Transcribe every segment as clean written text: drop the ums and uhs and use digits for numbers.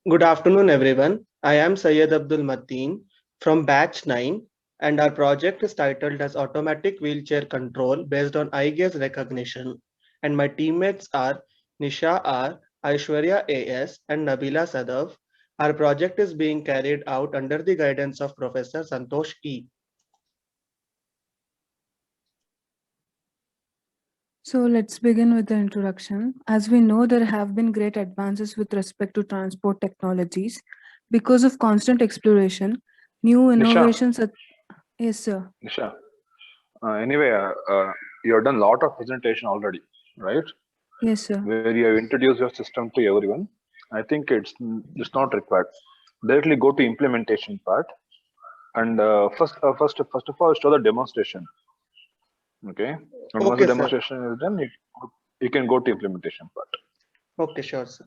Good afternoon, everyone. I am Syed Abdul Mateen from Batch 9, and our project is titled as Automatic Wheelchair Control based on eye gaze recognition. And my teammates are Nisha R, Aishwarya AS, and Nabila Sadav. Our project is being carried out under the guidance of Professor Santosh E. So let's begin with the introduction. As we know, there have been great advances with respect to transport technologies. Because of constant exploration, new Nisha, innovations. Yes, sir. Nisha. Anyway, you have done a lot of presentation already, right? Yes, sir. Where you have introduced your system to everyone. I think it's not required. Directly go to implementation part, and first of all, show the demonstration. Okay, and once the Okay, sir. demonstration is done, you can go to implementation part. Okay, sure, sir.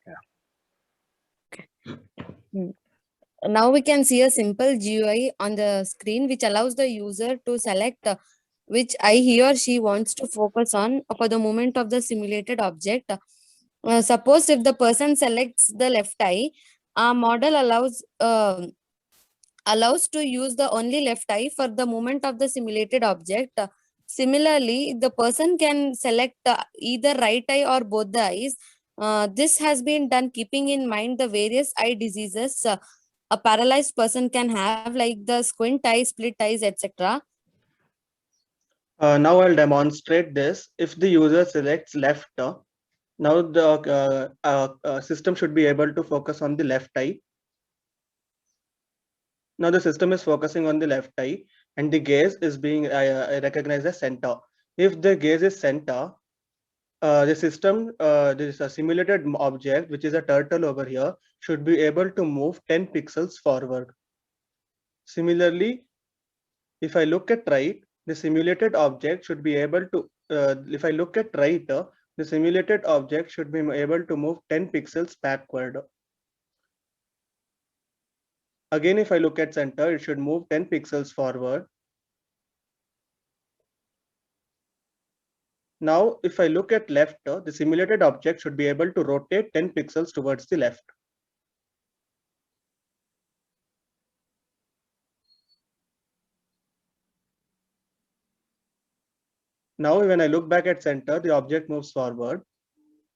Yeah. Hmm. Now we can see a simple GUI on the screen which allows the user to select which eye he or she wants to focus on for the movement of the simulated object. Suppose if the person selects the left eye, our model allows to use the only left eye for the movement of the simulated object. Similarly, the person can select either right eye or both the eyes. This has been done keeping in mind the various eye diseases a paralyzed person can have, like the squint eye, split eyes, etc. Now I'll demonstrate this. If the user selects left, now the system should be able to focus on the left eye. Now the system is focusing on the left eye and the gaze is being recognized as center. If the gaze is center, the system, this is a simulated object, which is a turtle over here, should be able to move 10 pixels forward. Similarly, if I look at right, the simulated object should be able to, if I look at right, the simulated object should be able to move 10 pixels backward. Again, if I look at center, it should move 10 pixels forward. Now, if I look at left, the simulated object should be able to rotate 10 pixels towards the left. Now, when I look back at center, the object moves forward.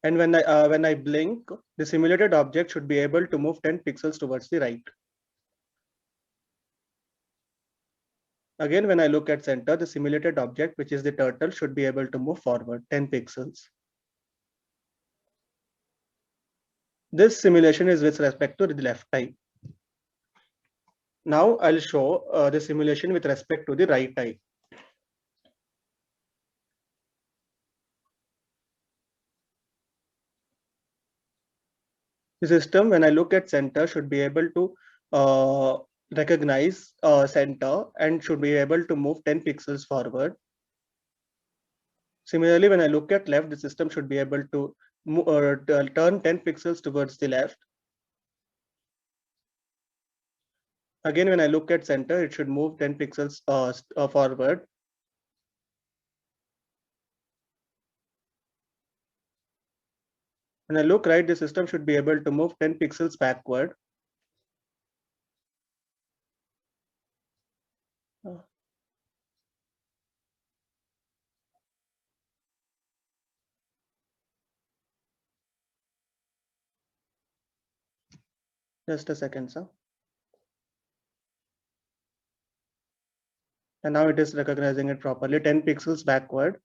And when I blink, the simulated object should be able to move 10 pixels towards the right. Again, when I look at center, the simulated object, which is the turtle, should be able to move forward 10 pixels. This simulation is with respect to the left eye. Now I'll show the simulation with respect to the right eye. The system, when I look at center, should be able to recognize center and should be able to move 10 pixels forward. Similarly, when I look at left, the system should be able to turn 10 pixels towards the left. Again, when I look at center, it should move 10 pixels forward. When I look right, the system should be able to move 10 pixels backward. Just a second, sir. And now it is recognizing it properly, 10 pixels backward.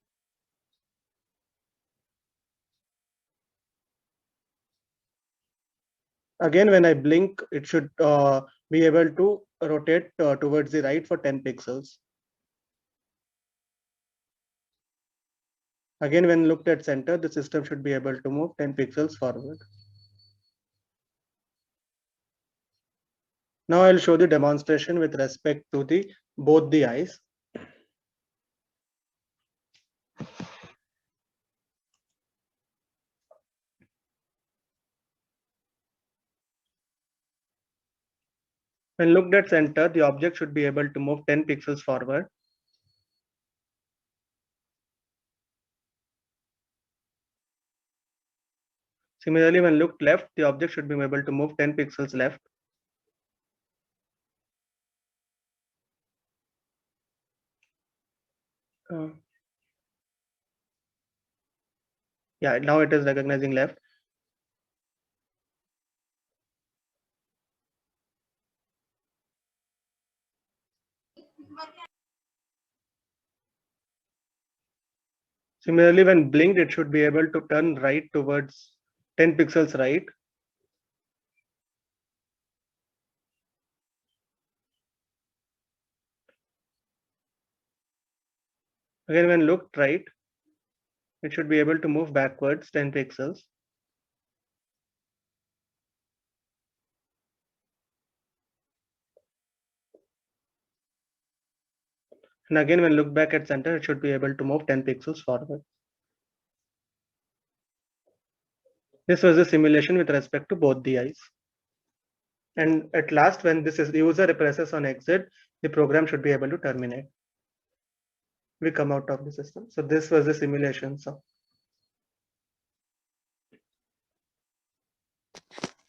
Again, when I blink, it should be able to rotate towards the right for 10 pixels. Again, when looked at center, the system should be able to move 10 pixels forward. Now I'll show the demonstration with respect to the both the eyes. When looked at center, the object should be able to move 10 pixels forward. Similarly, when looked left, the object should be able to move 10 pixels left. Yeah, now it is recognizing left. Similarly, when blinked, it should be able to turn right towards 10 pixels right. Again, when looked right, it should be able to move backwards 10 pixels. And again, when looked back at center, it should be able to move 10 pixels forward. This was a simulation with respect to both the eyes. And at last, when this is user presses on exit, the program should be able to terminate. We come out of the system. So this was the simulation. So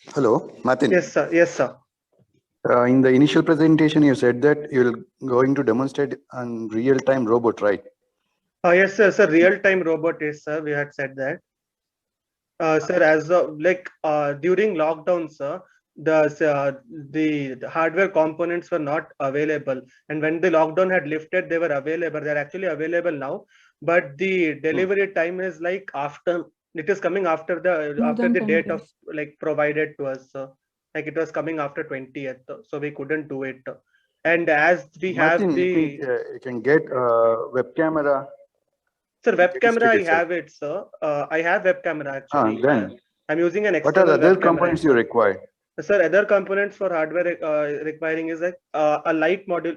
Hello, Martin. yes, sir. Yes, sir. In the initial presentation, you said that you're going to demonstrate on real-time robot, right? Yes, sir. So real-time robot is, sir. We had said that. Sir, as during lockdown, sir, the hardware components were not available, and when the lockdown had lifted, they were available. They're actually available now, but the delivery time is like after. It is coming after the More after than the 10 date of days. like provided to us. Like it was coming after 20th, so we couldn't do it. And as we Martin, have the you can get web camera. sir, web camera, I itself. have it, sir. I have web camera actually. Then I'm using an what are external the other web camera. components you require? Sir, other components for hardware requiring is like a light module,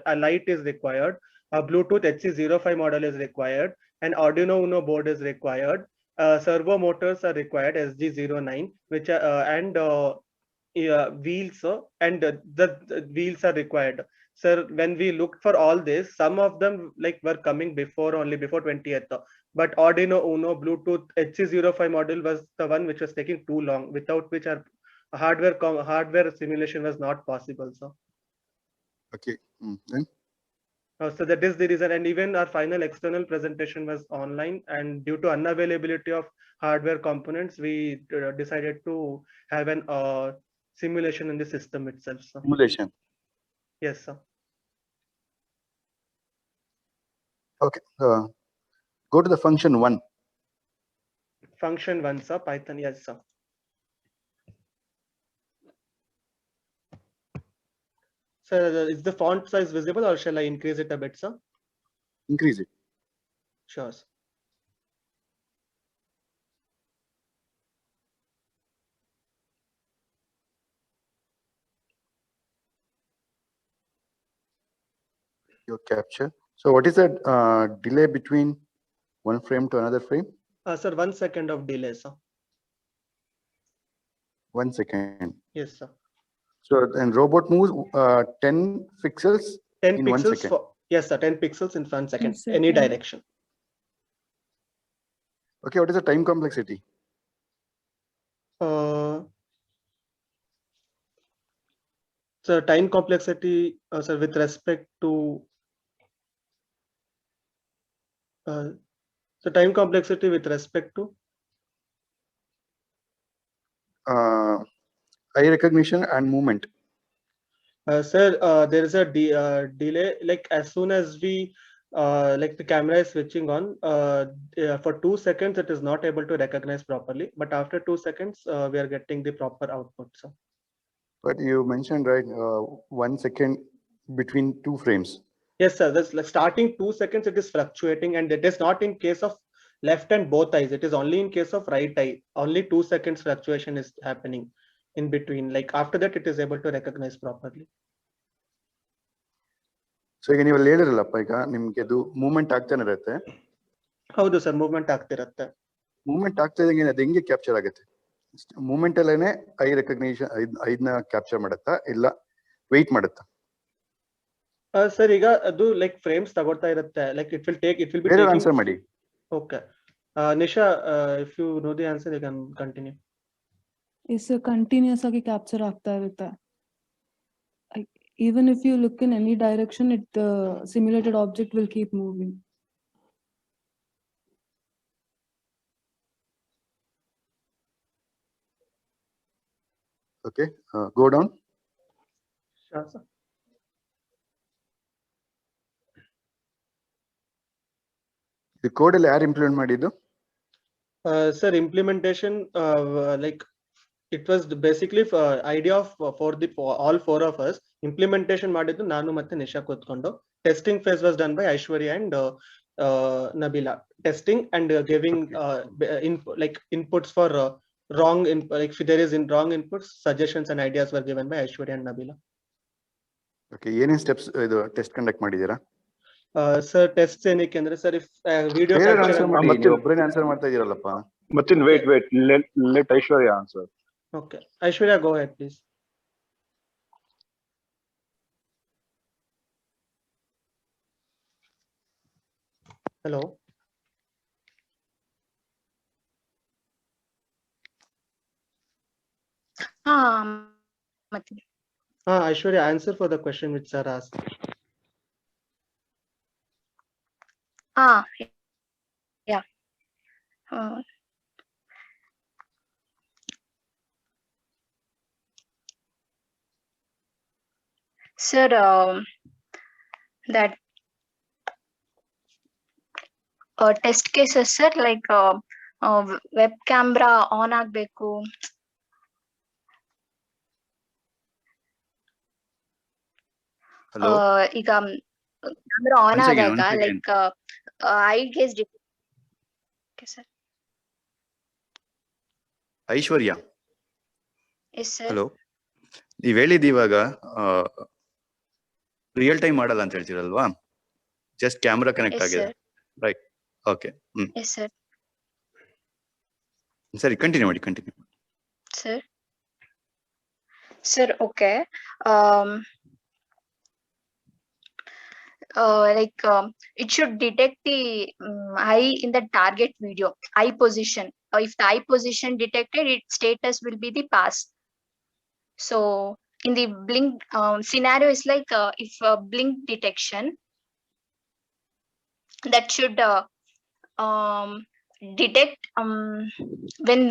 a light is required, a Bluetooth HC05 model is required, an Arduino Uno board is required, servo motors are required, SG09, which are, and wheels, and the wheels are required. Sir, when we looked for all this, some of them like were coming before 20th, but Arduino Uno Bluetooth HC05 model was the one which was taking too long, without which our hardware simulation was not possible. So Okay. Then so that is the reason, and even our final external presentation was online, and due to unavailability of hardware components, we decided to have an simulation in the system itself. So simulation. yes, sir. Okay. Go to the function 1. Function 1, sir. Python. Yes, sir. Sir, is the font size visible, or shall I increase it a bit, sir? Increase it. Sure, sir. Your capture. So what is that delay between one frame to another frame? Sir, 1 second of delay, sir. 1 second. Yes, sir. So then robot moves 10 pixels 10 in pixels 1 second. for, yes, sir. 10 pixels in 1 second, Yes, any second. direction. Okay, what is the time complexity? So time complexity, sir, with respect to so time complexity with respect to Eye recognition and movement. sir, there is a delay. Like as soon as we like the camera is switching on, for 2 seconds it is not able to recognize properly, but after 2 seconds we are getting the proper output. So But you mentioned, right, 1 second between 2 frames. yes, sir. That's like starting 2 seconds it is fluctuating, and it is not in case of left and both eyes. It is only in case of right eye. Only 2 seconds fluctuation is happening in between. Like after that, it is able to recognize properly. So ಈಗ ನೀವು ಹೇಳಿರಲ್ಲಪ್ಪ ಈಗ ನಿಮ್ಗೆ ಅದು movement ಆಗ್ತಾನೆ ಇರುತ್ತೆ. ಹೌದು sir, movement ಆಗ್ತಿರುತ್ತೆ. Movement ಆಗ್ತಾ ಇದ್ದಂಗೆ ಅದು ಹೆಂಗೆ ಕ್ಯಾಪ್ಚರ್ ಆಗುತ್ತೆ? ಮೂವ್ಮೆಂಟ್ ಅಲ್ಲೇನೆ ಐ ರೆಕಗ್ನಿಷನ್ ಐದ್ನ ಕ್ಯಾಪ್ಚರ್ ಮಾಡುತ್ತಾ ಇಲ್ಲ ವೆಯ್ಟ್ ಮಾಡುತ್ತಾ? ಸರ್, ಈಗ ಅದು ಲೈಕ್ ಫ್ರೇಮ್ಸ್ ತಗೊಳ್ತಾ ಇರುತ್ತೆ. ಲೈಕ್ ಇಟ್ ವಿಲ್ ಬಿ ಬೇರೆ ಆನ್ಸರ್ ಮಾಡಿ. Okay. Nisha, if you know the answer, you can continue. Is a continuous ಆಗಿ capture ಆಗ್ತಾ ಇರುತ್ತೆ. Even if you look in any direction, the simulated object will keep moving. Okay, go down. Sure, sir. ಈ code ಅಲ್ಲಿ ಯಾರು implement ಮಾಡಿದ್ದು? Sir, implementation, like it was basically idea of for all four of us. Implementation ಮಾಡಿದ್ದು ನಾನು ಮತ್ತೆ ನಿಶಾ ಕೂತ್ಕೊಂಡು. Testing phase was done by Aishwarya and Nabila. Testing and giving inputs for wrong like if there is wrong inputs, suggestions and ideas were given by Aishwarya and Nabila. Okay, ಏನೇನ್ steps ಇದು test conduct ಮಾಡಿದೀರಾ? Sir, tests ಏನಕ್ಕೆ ಅಂದ್ರೆ sir, if video ಬೇರೆ capture answer ಮಾಡಿ, ನೀವು ಒಬ್ಬರೇ answer ಮಾಡ್ತಾ ಇದೀರಲ್ಲಪ್ಪ. Matin, wait, let Aishwarya answer. Okay, Aishwarya, go ahead, please. Hello. Matin. Aishwarya, answer for the question which sir asked. Yeah. Sir, that test cases, sir, like web camera on ಆಗ್ಬೇಕು. Hello, ಈಗ camera on ಆದಾಗ like I guess okay sir. Aishwarya. Yes sir. Hello, ನೀವ್ ಹೇಳಿದ್ ಇವಾಗ real time ಮಾಡಲ್ಲ ಅಂತ ಹೇಳ್ತೀರಲ್ವಾ? Just camera connect ಆಗಿದೆ, right? Okay, yes sir. ಸರಿ, ಕಂಟಿನ್ಯೂ ಮಾಡಿ. Sir sir okay. Like it should detect the eye in the target video, eye position. If the eye position detected, its status will be the pass. So in the blink scenario is like if blink detection, that should detect when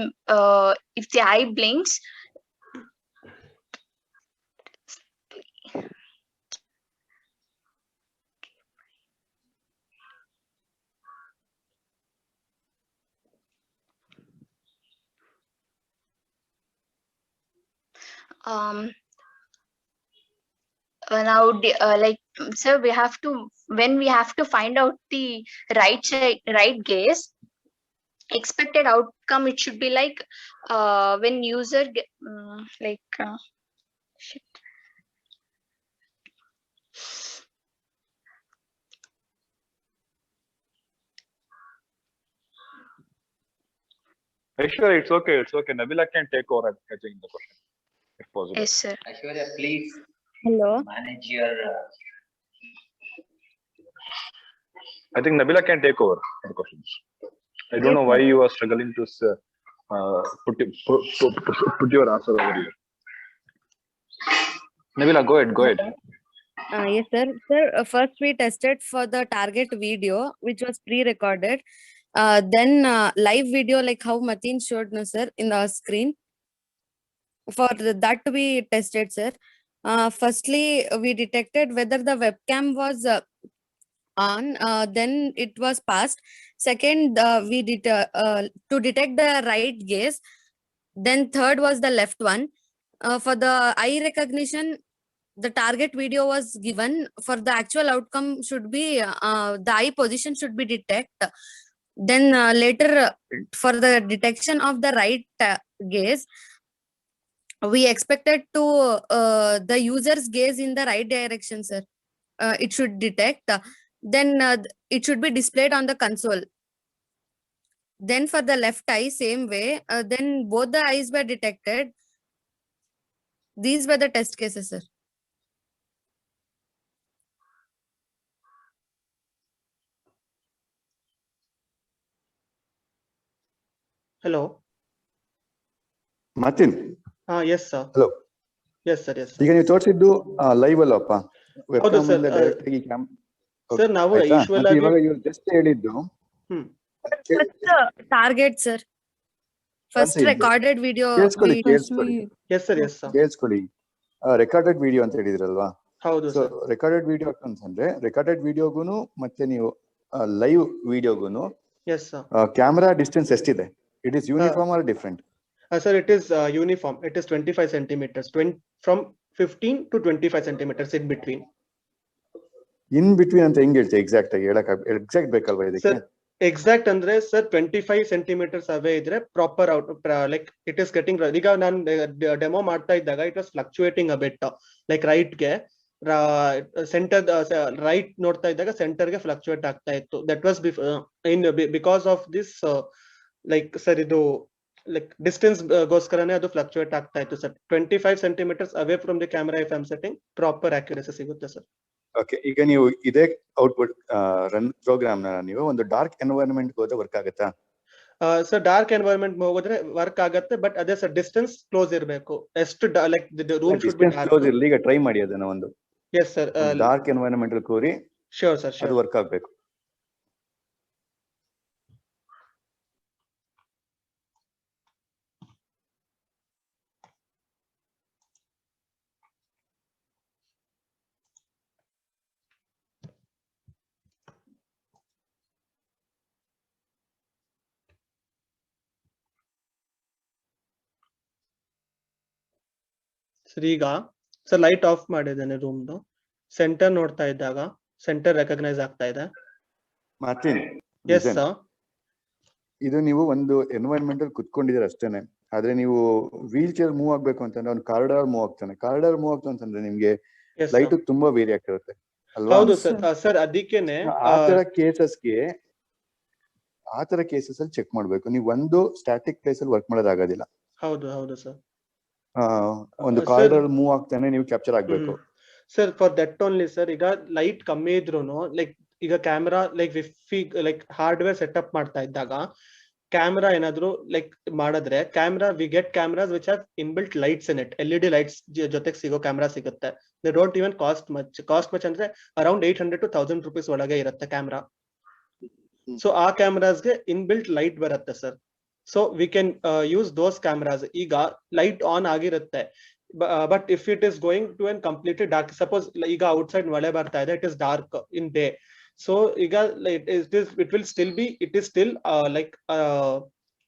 if the eye blinks. Now like sir, we have to, when we have to find out the right gaze, expected outcome, it should be like when user shit. Aishwarya, it's okay. Nabila can take over at catching the question, if possible. Yes sir. Aishwarya, please Hello. manage your. I think Nabila can take over the questions. I don't know why you are struggling to put your answer over here. Nabila, go ahead. Yes, sir. Sir, first we tested for the target video, which was pre-recorded. Then live video, like how Matin showed, no, sir, in the screen. For that we tested, sir. Firstly, we detected whether the webcam was on, then it was passed. Second, we did to detect the right gaze. Then third was the left one. For the eye recognition, the target video was given. For the actual outcome should be the eye position should be detect. Then later for the detection of the right gaze, we expected to the user's gaze in the right direction, sir. It should detect. Then it should be displayed on the console. Then for the left eye, same way. Then both the eyes were detected. These were the test cases, sir. Hello. Martin, Yes, sir. Hello. Yes, sir. Yes, sir. ಈಗ ನೀವು ತೋರಿಸಿದ್ದು live ಅಲ್ಲಪ್ಪ, ವೆಬ್ಕಾಮ್ sir. ಇಂದ direct ಆಗಿ cam Sir, ನಾವು ಆಯ್ತಾ? usual ಮತ್ತೆ ಆಗಿ ಇವಾಗ ಇವ್ರು ಜಸ್ಟ್ ಹೇಳಿದ್ದು ಹ್ಮ್ First target, sir. First One second. recorded video. ಕೇಳಿಸ್ಕೊಳ್ಳಿ video- ಕೇಳಿಸ್ಕೊಳ್ಳಿ Yes, sir. Yes, sir. ಕೇಳಿಸ್ಕೊಳ್ಳಿ. ರೆಕಾರ್ಡೆಡ್ ವಿಡಿಯೋ ಅಂತ ಹೇಳಿದ್ರಲ್ವಾ? ಹೌದು ಸೊ ಸರ್. ರೆಕಾರ್ಡೆಡ್ ವಿಡಿಯೋ ಅಂತಂದ್ರೆ ರೆಕಾರ್ಡೆಡ್ ವಿಡಿಯೋಗುನು ಮತ್ತೆ ನೀವು ಲೈವ್ ವಿಡಿಯೋಗುನು Yes, sir. ಕ್ಯಾಮೆರಾ ಡಿಸ್ಟೆನ್ಸ್ ಎಷ್ಟಿದೆ? It is uniform or different? Sir, it is uniform. It is 25 centimeters, from 15 to 25 centimeters in between. In between ಅಂತ ಹೆಂಗ್ ಹೇಳ್ತೀವಿ? ಎಕ್ಸಾಕ್ಟ್ ಆಗಿ ಹೇಳಕ್ ಎಕ್ಸಾಕ್ಟ್ ಬೇಕಲ್ವಾ ಇದಕ್ಕೆ? Sir, exact ಅಂದ್ರೆ ಸರ್ 25 centimeters ಅವೇ ಇದ್ರೆ proper out, like it is getting. ಈಗ ನಾನು ಡೆಮೋ ಮಾಡ್ತಾ ಇದ್ದಾಗ it was fluctuating a bit, like ರೈಟ್ಗೆ ಸೆಂಟರ್ ರೈಟ್ ನೋಡ್ತಾ ಇದ್ದಾಗ ಸೆಂಟರ್ಗೆ ಫ್ಲಕ್ಚುಯೇಟ್ ಆಗ್ತಾ ಇತ್ತು. That was in because of this like sir ಇದು ಲೈಕ್ ಡಿಸ್ಟೆನ್ಸ್ ಗೋಸ್ಕರನೇ ಅದು ಫ್ಲಕ್ಚುಯೇಟ್ ಆಗ್ತಾ ಇತ್ತು sir. 25 centimeters away from the camera if I am setting, proper accuracy ಸಿಗುತ್ತೆ ಸರ್. ಓಕೆ, ಈಗ ನೀವು ಇದೇ ಔಟ್ಪುಟ್ ರನ್ ಪ್ರೋಗ್ರಾಮ್ ನೀವು ಒಂದು ಡಾರ್ಕ್ ಎನ್ವೈರನ್ಮೆಂಟ್ ಹೋದ್ರೆ ವರ್ಕ್ ಆಗುತ್ತಾ? ಸರ್ ಡಾರ್ಕ್ ಎನ್ವೈರನ್ಮೆಂಟ್ ಹೋದ್ರೆ ವರ್ಕ್ ಆಗತ್ತೆ, ಬಟ್ ಅದೇ ಸರ್ ಡಿಸ್ಟೆನ್ಸ್ ಕ್ಲೋಸ್ ಇರಬೇಕು. ಎಷ್ಟು like room should be distance close ಇರಲಿ. ಈಗ ಟ್ರೈ ಮಾಡಿ ಅದನ್ನ ಒಂದು ಎಸ್ ಸರ್. ಡಾರ್ಕ್ ಎನ್ವೈರನ್ಮೆಂಟ್ ಕೋರಿ ಶ್ಯೂರ್ ಸರ್, ಅದು ಶ್ಯೂರ್. ವರ್ಕ್ ಆಗ್ಬೇಕು. ಸರ್ ಈಗ ಸರ್ ಲೈಟ್ ಆಫ್ ಮಾಡಿದ್ದೇನೆ ರೂಮ್ದು. ಸೆಂಟರ್ ನೋಡ್ತಾ ಇದ್ದಾಗ ಸೆಂಟರ್ ರೆಕಗ್ನೈಸ್ ಆಗ್ತಾ ಇದೆ. Martin, yes sir. ಇದು ನೀವು ಒಂದು ಎನ್ವೈರನ್ಮೆಂಟ್ ಅಲ್ಲಿ ಕುತ್ಕೊಂಡಿದ್ದೀರ ಅಷ್ಟೇನೆ. ಆದ್ರೆ ನೀವು ವೀಲ್ ಚೇರ್ ಮೂವ್ ಆಗ್ಬೇಕು ಅಂತಂದ್ರೆ ಅವ್ನು ಕಾರಿಡಾರ್ ಮೂವ್ ಆಗ್ತಾನೆ. ಕಾರಿಡಾರ್ ಮೂವ್ ಆಗ್ತಾನೆ ಅಂತಂದ್ರೆ ನಿಮ್ಗೆ ಲೈಟ್ ತುಂಬಾ ವೇರಿ ಆಗ್ತಿರುತ್ತೆ ಅಲ್ವಾ? ಹೌದು ಸರ್. ಸರ್ ಅದಕ್ಕೇನೆ ಆ ತರ ಕೇಸಸ್ ಅಲ್ಲಿ ಚೆಕ್ ಮಾಡ್ಬೇಕು. ನೀವು ಒಂದು ಸ್ಟ್ಯಾಟಿಕ್ ಪ್ಲೇಸ್ ಅಲ್ಲಿ ವರ್ಕ್ ಮಾಡೋದಾಗೋದಿಲ್ಲ. ಹೌದು ಹೌದು ಸರ್. ಒಂದು ಕಾರಿಡಾರ್ ಮೂವ್ ಆಗ್ತಾನೆ ನೀವು ಕ್ಯಾಪ್ಚರ್ ಆಗ್ಬೇಕು. Sir for that only sir. ಈಗ ಲೈಟ್ ಕಮ್ಮಿ ಇದ್ರೂನು ಲೈಕ್ ಈಗ ಕ್ಯಾಮೆರಾ ಲೈಕ್ ಹಾರ್ಡ್ವೇರ್ ಸೆಟಪ್ ಮಾಡ್ತಾ ಇದ್ದಾಗ ಕ್ಯಾಮೆರಾ ಏನಾದ್ರು ಲೈಕ್ ಮಾಡಿದ್ರೆ we get cameras which have inbuilt lights in it. LED lights ಜೊತೆಗೆ ಸಿಗೋ ಕ್ಯಾಮ್ರಾ ಸಿಗುತ್ತೆ. They don't even cost much ಅಂದ್ರೆ ಅರೌಂಡ್ 800 to 1000 rupees ಒಳಗೆ ಇರುತ್ತೆ ಕ್ಯಾಮ್ರಾ. ಸೊ ಆ ಕ್ಯಾಮ್ರಾಸ್ಗೆ ಇನ್ಬಿಲ್ಟ್ ಲೈಟ್ ಬರುತ್ತೆ sir. So we can use those cameras. ಈಗ light on ಆಗಿರುತ್ತೆ, but if it is going to an completely dark, suppose ಈಗ outside ಮಳೆ ಬರ್ತಾ ಇದೆ, it is dark in day. So ಈಗ it will still be like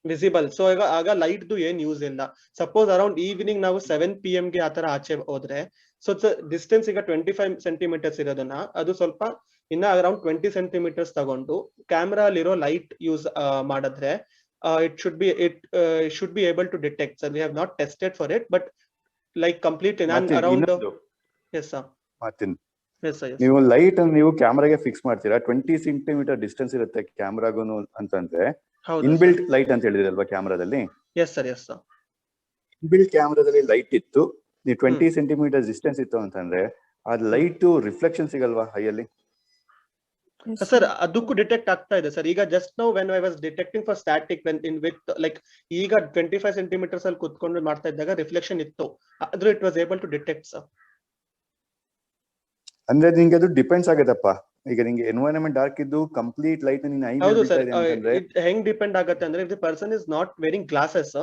visible. So ಈಗ ಆಗ light ಏನ್ ಯೂಸ್ ಇಲ್ಲ. ಸಪೋಸ್ ಅರೌಂಡ್ ಈವ್ನಿಂಗ್ ನಾವು 7 PM ಗೆ ಆತರ ಆಚೆ ಹೋದ್ರೆ, ಸೊ ಡಿಸ್ಟೆನ್ಸ್ ಈಗ 25 centimeters ಇರೋದನ್ನ ಅದು ಸ್ವಲ್ಪ ಇನ್ನ ಅರೌಂಡ್ 20 centimeters ತಗೊಂಡು ಕ್ಯಾಮ್ರಾ ಅಲ್ಲಿರೋ ಲೈಟ್ ಯೂಸ್ ಮಾಡಿದ್ರೆ it should be able to detect. So we have not tested for it, but like completely around the. Yes sir. Martin, yes sir. Yes. ನೀವು light ಅನ್ನು ನೀವು ಕ್ಯಾಮೆರಾಗೆ ಫಿಕ್ಸ್ ಮಾಡ್ತೀರಾ. 20 centimeter distance ಇರುತ್ತೆ ಕ್ಯಾಮೆರಾಗೂ ಅಂತಂದ್ರೆ inbuilt light ಅಂತ ಹೇಳಿದ್ರಲ್ವಾ ಕ್ಯಾಮೆರಾದಲ್ಲಿ? Yes sir. Yes sir. Inbuilt ಕ್ಯಾಮೆರಾದಲ್ಲಿ light ಇತ್ತು, ನೀವು 20 centimeter ಡಿಸ್ಟೆನ್ಸ್ ಇತ್ತು ಅಂತಂದ್ರೆ ಆ ಲೈಟ್ ರಿಫ್ಲೆಕ್ಷನ್ ಸಿಗಲ್ವಾ ಹೈಯಲ್ಲಿ? ಸರ್ ಅದಕ್ಕೂ ಡಿಟೆಕ್ಟ್ ಆಗ್ತಾ ಇದೆ ಸರ್. ಈಗ just now when I was detecting for static with like ಈಗ 25 centimeters ಅಲ್ಲಿ ಕುತ್ಕೊಂಡು ಮಾಡ್ತಾ ಇದ್ದಾಗ ರಿಫ್ಲೆಕ್ಷನ್ ಇತ್ತು, ಆದ್ರೂ it was able to detect sir. ಅಂದ್ರೆ ನಿಂಗೆ ಅದು ಡಿಪೆಂಡ್ಸ್ ಆಗತ್ತಪ್ಪ. ಈಗ ನಿಂಗೆ ಎನ್ವೈರನ್ಮೆಂಟ್ ಡಾರ್ಕ್ ಇದ್ದು ಕಂಪ್ಲೀಟ್ ಲೈಟ್ ನಿನ್ನ ಐ ಮೇಲೆ ಬೀಳ್ತಾ ಇದೆ ಅಂತಂದ್ರೆ ಹೆಂಗ್ ಡಿಪೆಂಡ್ ಆಗುತ್ತೆ ಅಂದ್ರೆ, if the person is not wearing glasses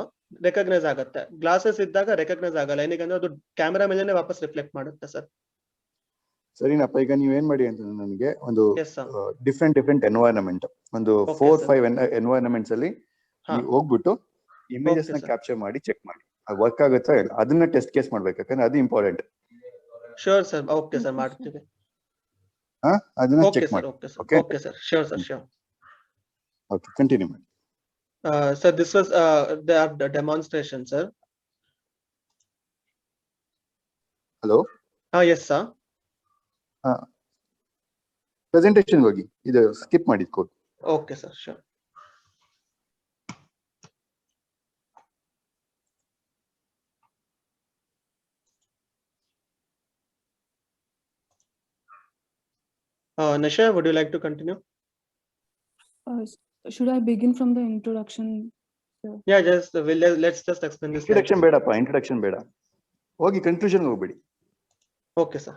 recognize ಆಗುತ್ತೆ. ಗ್ಲಾಸಸ್ ಇದ್ದಾಗ ರೆಕಗ್ನೈಸ್ ಆಗಲ್ಲ, ಏನಕ್ಕೆ ಅದು ಕ್ಯಾಮೆರಾ ಮೇಲೆನೆ ವಾಪಸ್ ರಿಫ್ಲೆಕ್ಟ್ ಮಾಡುತ್ತೆ ಸರ್. ಸರಿನಪ್ಪ. ಈಗ ನೀವೇನ್ ಮಾಡಿ ಅಂತಂದ್ರೆ ನನಗೆ ಒಂದು ಡಿಫ್ರೆಂಟ್ ಎನ್ವೈರನ್ಮೆಂಟ್, ಒಂದು 4-5 ಎನ್ವೈರನ್ಮೆಂಟ್ಸ್ ಅಲ್ಲಿ ನೀವು ಹೋಗ್ಬಿಟ್ಟು ಇಮೇಜಸ್ ನ ಕ್ಯಾಪ್ಚರ್ ಮಾಡಿ ಚೆಕ್ ಮಾಡಿ ಅದು ವರ್ಕ್ ಆಗುತ್ತಾ ಇಲ್ಲ. ಅದನ್ನ ಟೆಸ್ಟ್ ಕೇಸ್ ಮಾಡ್ಬೇಕು, ಯಾಕಂದ್ರೆ ಅದು important. Sure sir. Okay sir, ಮಾಡ್ತೀವಿ. ಅದನ್ನ ಚೆಕ್ ಮಾಡಿ. Okay sir, sure sir, sure. Okay, continue ಮಾಡಿ. Sir this was the demonstration sir. Hello. Yes sir. Presentation ಹೋಗಿ, ಇದು ಸ್ಕಿಪ್ ಮಾಡಿದ್ code. Okay sir, sure. Nisha, would you like to continue? Should I begin from the introduction Yeah, just let's just explain this. Introduction ಬೇಡಪ್ಪ, introduction ಬೇಡ. ಹೋಗಿ conclusion ಹೋಗ್ಬಿಡಿ. Okay, sir.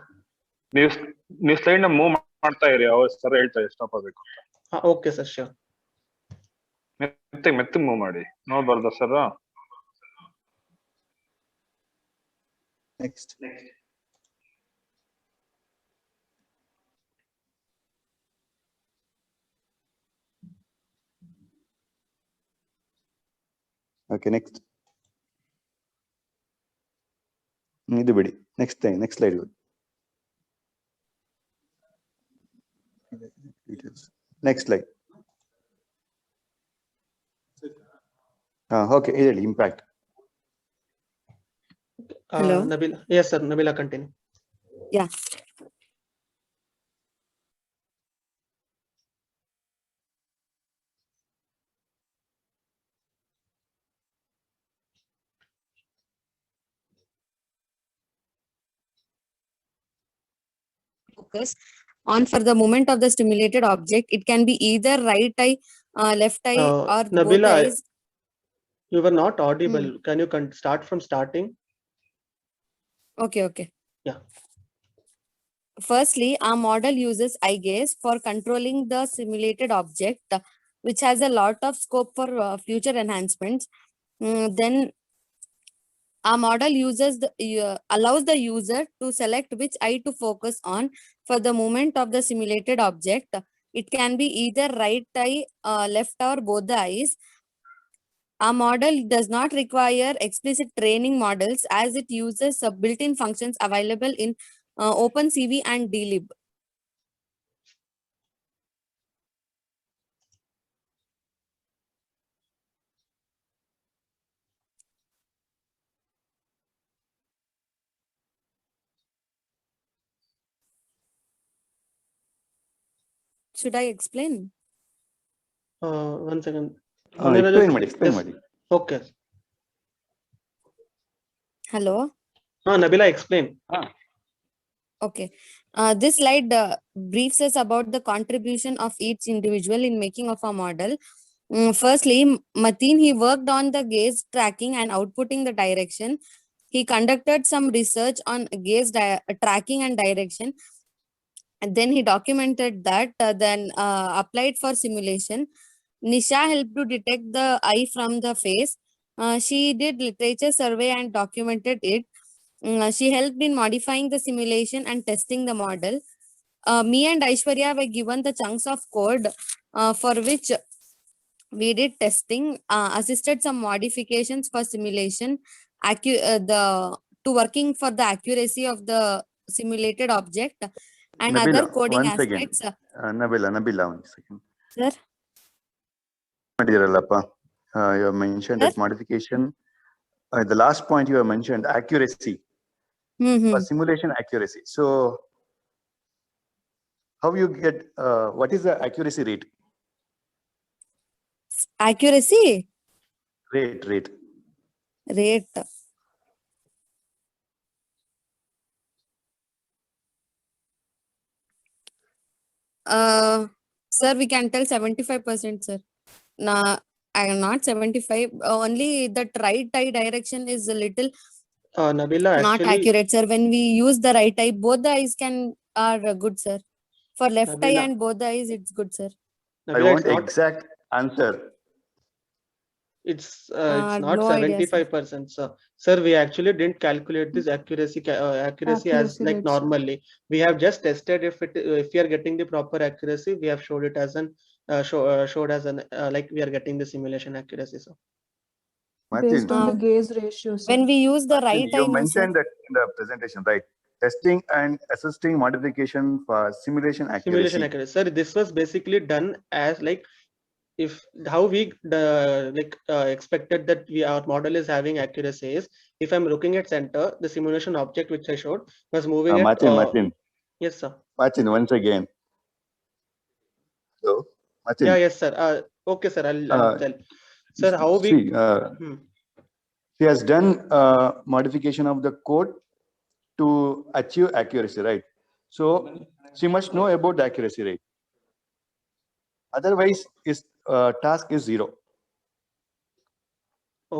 ನೀವು slide ನ move ಮಾಡ್ತಾ ಇರಿ, ಅವ್ರು ಸರ್ ಹೇಳ್ತಾರೆ ಸ್ಟಾಪ್ ಆಗಬೇಕು ಅಂತ. Okay, sir, sure. ಮೆತ್ತ ಮೂವ್ ಮಾಡಿ, ನೋಡ್ಬಾರ್ದ ಸರ್? Next. Okay, next. ಇದು ಬಿಡಿ. Next slide. Next slide. Okay, ಹೇಳಿ impact. Hello. Nabila. Yes, sir. Nabila, continue. Yeah. Focus on for the movement of the stimulated object. It can be either right eye, left eye, or Nabila, both eyes. You were not audible. Can you start from starting? Okay. Yeah. Firstly, our model uses eye gaze for controlling the simulated object, which has a lot of scope for future enhancements. Then our model allows the user to select which eye to focus on for the movement of the simulated object. It can be either right eye, left or both the eyes. Our model does not require explicit training models as it uses built-in functions available in OpenCV and DLib. Should I explain? One second. Explain ಮಾಡಿ. Okay. Hello. Nabila, explain. Okay. This slide briefs us about the contribution of each individual in making of a model. Firstly, Mateen, he worked on the gaze tracking and outputting the direction. He conducted some research on gaze tracking and direction. And then he documented that, then applied for simulation. Nisha helped to detect the eye from the face. She did literature survey and documented it. She helped in modifying the simulation and testing the model. Me and Aishwarya were given the chunks of code for which we did testing, assisted some modifications for simulation, to working for the accuracy of the simulated object and Nabila, other coding once aspects. again. Nabila, 1 second. Sir? You have mentioned that modification. The last point you have mentioned, accuracy. For simulation accuracy. So, how you get, what is the accuracy rate? Accuracy? Rate. Sir, we can tell 75%, sir. I am not 75. Only that right eye direction is a little Nabila, not accurate, sir. When we use the right eye, both the eyes are good, sir. For left Nabila, eye and both the eyes, it's good, sir. Nabila, I want exact answer. It's not no 75%, sir. Sir, we actually didn't calculate this accuracy as like normally. We have just tested if we are getting the proper accuracy. We have showed it as an showed as an like we are getting the simulation accuracy. So based on the gaze ratio, sir. When we use the right eye, you mentioned that in the presentation, right? Testing and assisting modification for simulation accuracy. Sir, this was basically done as like if how we expected that our model is having accuracy is if I'm looking at center, the simulation object which I showed was moving at Martin. Yes, sir. Martin, once again. So, Martin. Yeah, yes, sir. Okay, sir. I'll tell. Sir, how we she has done modification of the code to achieve accuracy, right? So she must know about the accuracy rate. Otherwise, his task is 0.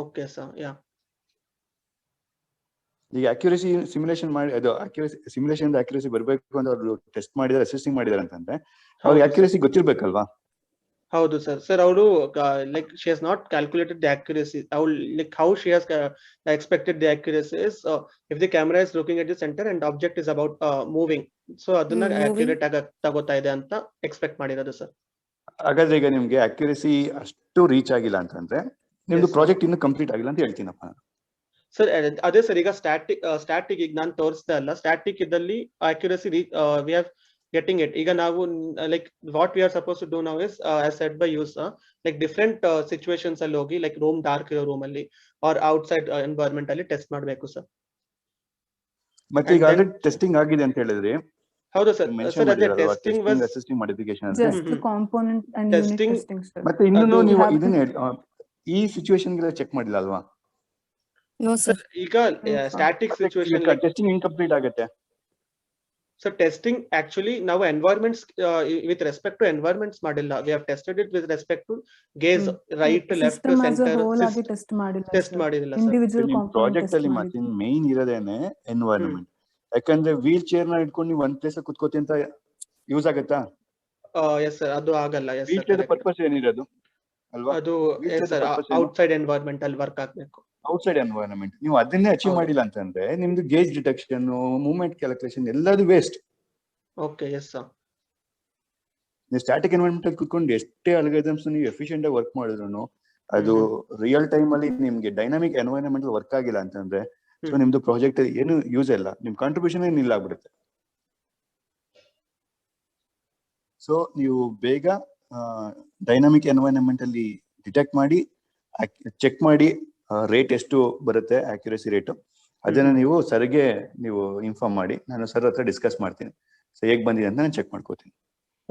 Okay, sir. Yeah. ಈಗ accuracy simulation ಮಾಡಿ ಅದು simulation accuracy ಬರಬೇಕು ಅಂತ ಅವರು test ಮಾಡಿದಾರೆ, accessing ಮಾಡಿದಾರೆ ಅಂತಂದ್ರೆ ಅವ್ರಿಗೆ ಅಕ್ಯುರಸಿ ಗೊತ್ತಿರ್ಬೇಕಲ್ವಾ? ಹೌದು ಸರ್. ಸರ್ ಅವರು like she has not calculated the accuracy. Like how she has expected the accuracy is if the camera is looking at the center and object is about moving, so ಅದನ್ನ accurate ಆಗಿ ತಗೋತಾ ಇದೆ ಅಂತ expect ಮಾಡಿರೋದು sir. ಹಾಗಾದ್ರೆ ಈಗ ನಿಮ್ಗೆ accuracy ಅಷ್ಟು ರೀಚ್ ಆಗಿಲ್ಲ ಅಂತಂದ್ರೆ ನಿಮ್ದು ಪ್ರಾಜೆಕ್ಟ್ ಇನ್ನು ಕಂಪ್ಲೀಟ್ ಆಗಿಲ್ಲ ಅಂತ ಹೇಳ್ತೀನಪ್ಪ. ಸರ್ ಅದೇ ಸರ್, ಈಗ ಸ್ಟ್ಯಾಟಿಕ್ ಈಗ ನಾನು ತೋರಿಸ್ದೆ ಅಲ್ಲ, ಸ್ಟ್ಯಾಟಿಕ್ ಇದ್ದಲ್ಲಿ accuracy we are getting it. ಈಗ ನಾವು like what we are supposed to do now is as said by you sir, like different situations ಅಲ್ಲಿ ಹೋಗಿ like ರೂಮ್ ಡಾರ್ಕ್ ಇರೋ ರೂಮ್ ಅಲ್ಲಿ or outside environment ಅಲ್ಲಿ ಟೆಸ್ಟ್ ಮಾಡಬೇಕು sir. ಮತ್ತೆ ಈಗ ಆಲ್ರೆಡಿ ಟೆಸ್ಟಿಂಗ್ ಆಗಿದೆ ಅಂತ ಹೇಳಿದ್ರಿ. ಹೌದು ಸರ್. ಸರ್ ಅದೇ ಟೆಸ್ಟಿಂಗ್ ವಾಸ್ ಅಸಿಸ್ಟಿಂಗ್ ಮಾಡಿಫಿಕೇಶನ್ ಅಂತ just the component and unit testing sir. ಮತ್ತೆ ಇನ್ನೂ ನೀವು ಇದನ್ನ ಈ ಸಿಚುವೇಶನ್ ಗೆ ಚೆಕ್ ಮಾಡಿಲ್ಲ ಅಲ್ವಾ? No sir. ಈಗ ಸ್ಟ್ಯಾಟಿಕ್ ಸಿಚುವೇಶನ್ ಟೆಸ್ಟಿಂಗ್ ಇನ್ಕಂಪ್ಲೀಟ್ ಆಗುತ್ತೆ. So testing actually now environments with respect to environments ಮಾಡಿಲ್ಲ. We have tested it with respect to gaze, right, left, center. Test ಮಾಡಿಲ್ಲ ಸರ್. ಇಂಡಿವಿಜುವಲ್ ನಿಮ್ project ಅಲ್ಲಿ ಮತ್ತೆ main ಇರೋದೇನೆ environment. ಯಾಕಂದ್ರೆ wheel chair ನ ಇಟ್ಕೊಂಡು ನೀವು ಒಂದ್ ಪ್ಲೇಸ್ ಕುತ್ಕೋತಿ ಅಂತ ಯೂಸ್ ಆಗತ್ತಾ? ಎಸ್ ಸರ್, ಅದು ಆಗಲ್ಲ. ಎಸ್ ವೀಲ್ ಚೇರ್ ಪರ್ಪಸ್ ಏನಿರೋದು ಅಲ್ವಾ? ಅದು ಔಟ್ಸೈಡ್ ಎನ್ವೈರನ್ಮೆಂಟ್ ಅಲ್ಲಿ ವರ್ಕ್ ಆಗ್ಬೇಕು. ಔಟ್ಸೈಡ್ ಎನ್ವೈರನ್ಮೆಂಟ್ ನೀವು ಅದನ್ನೇ ಅಚೀವ್ ಮಾಡಿಲ್ಲ ಅಂತಂದ್ರೆ ನಿಮ್ದು ಗೇಜ್ ಡಿಟೆಕ್ಷನ್, ಮೂವ್ಮೆಂಟ್ ಕ್ಯಾಲ್ಕುಲೇಷನ್ ಎಲ್ಲದು ವೇಸ್ಟ್. Okay, yes sir. ನೀವು ಸ್ಟ್ಯಾಟಿಕ್ ಎನ್ವೈರನ್ಮೆಂಟ್ ಅಲ್ಲಿ ಕುತ್ಕೊಂಡು ಎಷ್ಟೇ ಅಲ್ಗಾರಿದಮ್ಸ್ ನೀವು ಎಫಿಷಿಯಂಟ್ ಆಗಿ ವರ್ಕ್ ಮಾಡಿದ್ರು ಅದು ರಿಯಲ್ ಟೈಮ್ ಅಲ್ಲಿ ನಿಮ್ಗೆ ಡೈನಾಮಿಕ್ ಎನ್ವೈರನ್ಮೆಂಟ್ ವರ್ಕ್ ಆಗಿಲ್ಲ ಅಂತಂದ್ರೆ ಸೊ ನಿಮ್ದು ಪ್ರಾಜೆಕ್ಟ್ ಏನು ಯೂಸ್ ಇಲ್ಲ, ನಿಮ್ ಕಾಂಟ್ರಿಬ್ಯೂಷನ್ ನಿಲ್ಲ ಆಗ್ಬಿಡುತ್ತೆ. ಸೊ ನೀವು ಬೇಗ ಡೈನಾಮಿಕ್ ಎನ್ವೈರನ್ಮೆಂಟ್ ಅಲ್ಲಿ ಡಿಟೆಕ್ಟ್ ಮಾಡಿ ಚೆಕ್ ಮಾಡಿ ರೇಟ್ ಎಷ್ಟು ಬರುತ್ತೆ ಅಕ್ಯುರಸಿ ರೇಟ್, ಅದನ್ನ ನೀವು ಸರ್ಗೆ ನೀವು ಇನ್ಫಾರ್ಮ್ ಮಾಡಿ. ನಾನು ಸರ್ ಹತ್ರ ಡಿಸ್ಕಸ್ ಮಾಡ್ತೀನಿ, ಸೊ ಹೇಗ್ ಬಂದಿದೆ ಅಂತ ನಾನು ಚೆಕ್ ಮಾಡ್ಕೋತೀನಿ.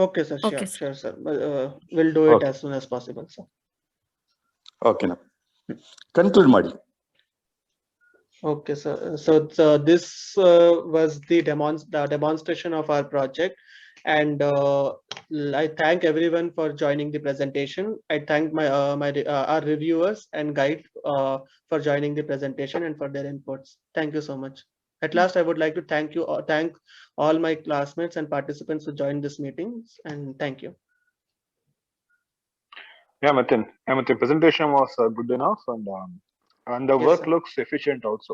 Okay sir, sure sir, will do it as soon as possible sir. ಓಕೆನಾ, ಕನ್ಕ್ಲೂಡ್ ಮಾಡಿ. Okay sir, so this was the demonstration of our project, and I thank everyone for joining the presentation. I thank our reviewers and guide for joining the presentation and for their inputs. Thank you so much. At last, I would like to thank all my classmates and participants who joined this meeting, and thank you. Yeah, Matin, the presentation was good enough, and the work looks efficient also.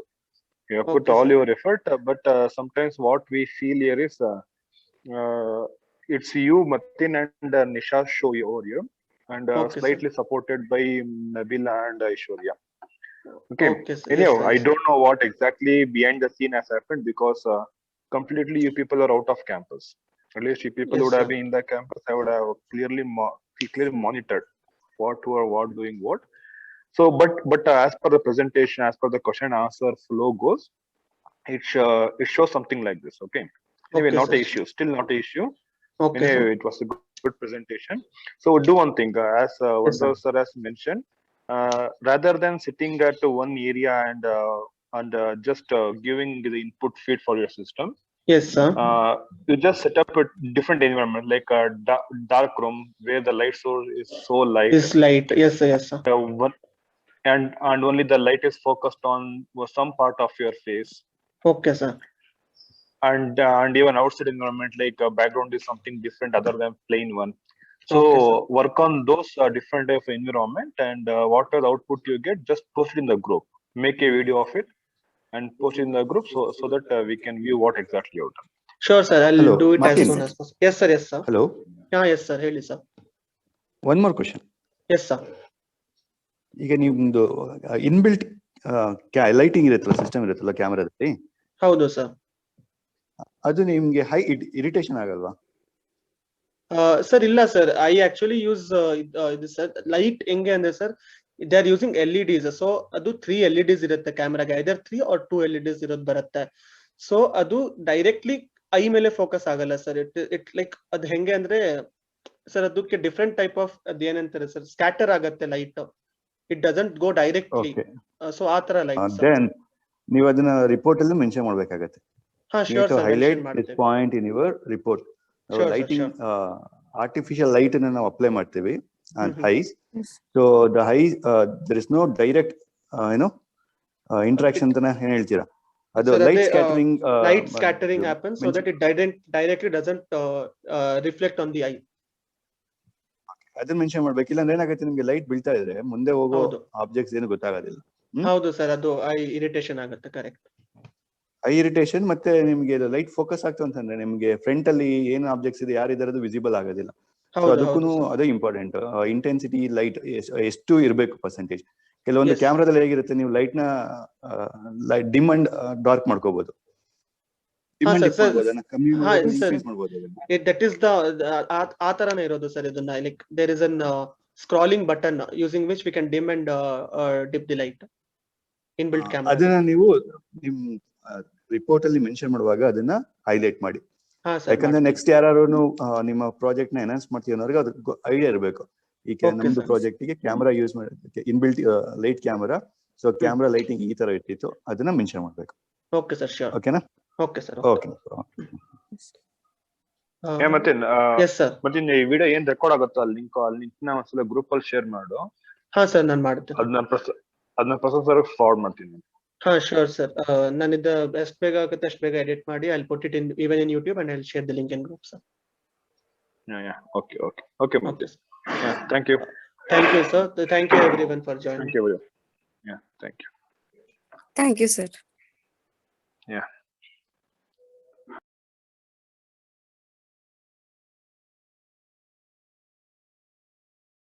You have put all your effort, but sometimes what we feel here is it's you, Matin, and Nisha show over here, and slightly supported by Nabila and Aishwarya. Okay. Anyhow, I don't know what exactly behind the scene has happened, because completely you people are out of campus. At least you people would have been in the campus, I would have clearly monitored what doing what. So, but as per the presentation, as per the question and answer flow goes, it shows something like this. Okay. Anyway, not an issue. Still not an issue. Okay. Anyway, it was a good presentation. So we'll do one thing, as Vandal sir has mentioned. Rather than sitting at one area and just giving the input feed for your system. Yes, sir. You just set up a different environment, like a dark room where the light source is so light. Is light. Yes, sir. Yes, sir. And only the light is focused on some part of your face. Okay, sir. And even outside environment, like background is something different other than plain one. So work on those different type of environment, and whatever output you get, just post it in the group. Make a video of it and post it in the group, so that we can view what exactly you have done. Sure, sir. I'll do it Martin. as soon as possible. Yes, sir. Yes, sir. Hello. Yeah, yes, sir. Really, sir. One more question. Yes, sir. ಈಗ ನಿಮ್ದು inbuilt lighting ಇರುತ್ತಲ್ಲ, system ಇರುತ್ತಲ್ಲ ಕ್ಯಾಮರಾದಲ್ಲಿ, ಹೌದು sir, ಅದು ನಿಮ್ಗೆ high irritation ಆಗಲ್ವಾ? Sir ಇಲ್ಲ sir, I actually use ಇದು ಸರ್ ಲೈಟ್ ಹೆಂಗೆ ಅಂದ್ರೆ sir, they are using LEDs. So ಅದು 3 LEDs ಇರುತ್ತೆ ಕ್ಯಾಮ್ರಾಗೆ, ಐದರ್ 3 or 2 LEDs ಇರೋದು ಬರುತ್ತೆ. ಸೊ ಅದು ಡೈರೆಕ್ಟ್ಲಿ ಐ ಮೇಲೆ ಫೋಕಸ್ ಆಗಲ್ಲ ಸರ್. ಇಟ್ ಲೈಕ್ ಅದು ಹೆಂಗೆ ಅಂದ್ರೆ ಸರ್, ಅದಕ್ಕೆ ಡಿಫ್ರೆಂಟ್ ಟೈಪ್ ಆಫ್ ಅದೇನಂತಾರೆ ಸರ್, ಸ್ಕ್ಯಾಟರ್ ಆಗತ್ತೆ light. It doesn't go directly. So ಆ ತರ ಲೈಟ್ ನೀವು ಅದನ್ನ ರಿಪೋರ್ಟ್ ಅಲ್ಲಿ ಮೆನ್ಷನ್ ಮಾಡ್ಬೇಕಾಗತ್ತೆ. ಹಾ, sure sir, highlight this point in your report. Lighting artificial light ಅನ್ನ ನಾವು ಅಪ್ಲೈ ಮಾಡ್ತೀವಿ on eyes. So the eyes, there is no direct ಏನು ಇಂಟ್ರಾಕ್ಷನ್ ಅಂತಾನೆ ಏನ್ ಹೇಳ್ತೀರಾ? ಅದು Sir, ಲೈಟ್ ಅದೇ, scattering light scattering happens so that it directly doesn't reflect on the eye. ಅದನ್ನ ಮೆನ್ಷನ್ ಮಾಡ್ಬೇಕು. ಇಲ್ಲ ಅಂದ್ರೆ ಏನಾಗುತ್ತೆ, ನಿಮ್ಗೆ ಲೈಟ್ ಬೀಳ್ತಾ ಇದ್ರೆ ಮುಂದೆ ಹೋಗೋ ಹೌದು. ಆಬ್ಜೆಕ್ಟ್ಸ್ ಏನು ಗೊತ್ತಾಗೋದಿಲ್ಲ. ಹೌದು ಸರ್, ಅದು ಐ ಇರಿಟೇಷನ್ ಆಗುತ್ತೆ. ಕರೆಕ್ಟ್. ಐ ಇರಿಟೇಷನ್ ಮತ್ತೆ ನಿಮ್ಗೆ ಲೈಟ್ ಫೋಕಸ್ ಆಗ್ತು ಅಂತಂದ್ರೆ ನಿಮ್ಗೆ ಫ್ರಂಟ್ ಅಲ್ಲಿ ಏನು ಆಬ್ಜೆಕ್ಟ್ಸ್ ಇದೆ ಯಾರಿದ್ದಾರೆ ಅದು ವಿಸಿಬಲ್ ಆಗೋದಿಲ್ಲ. ಸೊ ಅದಕ್ಕೂ ಅದೇ ಇಂಪಾರ್ಟೆಂಟ್. ಇಂಟೆನ್ಸಿಟಿ ಲೈಟ್ ಎಷ್ಟು ಇರಬೇಕು ಪರ್ಸೆಂಟೇಜ್. ಕೆಲವೊಂದು ಕ್ಯಾಮ್ರಾದಲ್ಲಿ ಹೇಗಿರುತ್ತೆ, ನೀವು ಲೈಟ್ ನ ಡಿಮ್ ಅಂಡ್ ಡಾರ್ಕ್ ಮಾಡ್ಕೋಬಹುದು. ದಟ್ ಇಸ್ ಆ ತರನೇ ಇರೋದು ಸರ್. ಇದನ್ನ like there is an scrolling button using which we can dim and dip the light in built camera. ಅದನ್ನ ನೀವು ನಿಮ್ ರಿಪೋರ್ಟ್ ಅಲ್ಲಿ ಮೆನ್ಷನ್ ಮಾಡುವಾಗ ಅದನ್ನ ಹೈಲೈಟ್ ಮಾಡಿ. ಯಾಕಂದ್ರೆ ನೆಕ್ಸ್ಟ್ ಯಾರು ನಿಮ್ಮ ಪ್ರಾಜೆಕ್ಟ್ ನ ಎನ್ಹಾನ್ಸ್ ಮಾಡ್ತೀವಿ ಅನ್ನೋರಿಗೆ ಅದಕ್ಕೆ ಐಡಿಯಾ ಇರಬೇಕು. ಈಗ ನಮ್ದು ಪ್ರಾಜೆಕ್ಟ್ ಗೆ ಕ್ಯಾಮೆರಾ ಯೂಸ್ ಮಾಡೋದಕ್ಕೆ inbuilt light camera, so camera lighting ಈ ತರ ಇರ್ತಿತ್ತು, ಅದನ್ನ ಮೆನ್ಷನ್ ಮಾಡ್ಬೇಕು. Okay sir, sure. ಓಕೆನಾ? Okay sir. ಓಕೆ. ಮತ್ತೆ ಎಸ್ ಸರ್. ಮತ್ತೆ ಈ ವಿಡಿಯೋ ಏನ್ ರೆಕಾರ್ಡ್ ಆಗುತ್ತೋ ಅಲ್ಲಿ ಲಿಂಕ್ ನ ಒಂದ್ಸಲ ಗ್ರೂಪ್ ಅಲ್ಲಿ ಶೇರ್ ಮಾಡು. ಹಾ ಸರ್, ನಾನು ಮಾಡ್ತೇನೆ. ಅದನ್ನ ಪ್ರೊಸೆಸರ್ ಫಾರ್ವರ್ಡ್ ಮಾಡ್ತೀನಿ. ಹಾ ಶ್ಯೂರ್ ಸರ್. ನಾನು ಇದು ಎಷ್ಟು ಬೇಗ ಆಗುತ್ತೆ ಅಷ್ಟು ಬೇಗ ಎಡಿಟ್ ಮಾಡಿ I put it in even in YouTube and I will share the link in group sir. Okay okay okay. Thank you. Thank you sir. Thank you everyone for joining. Thank you. Yeah, thank you. Thank you, sir.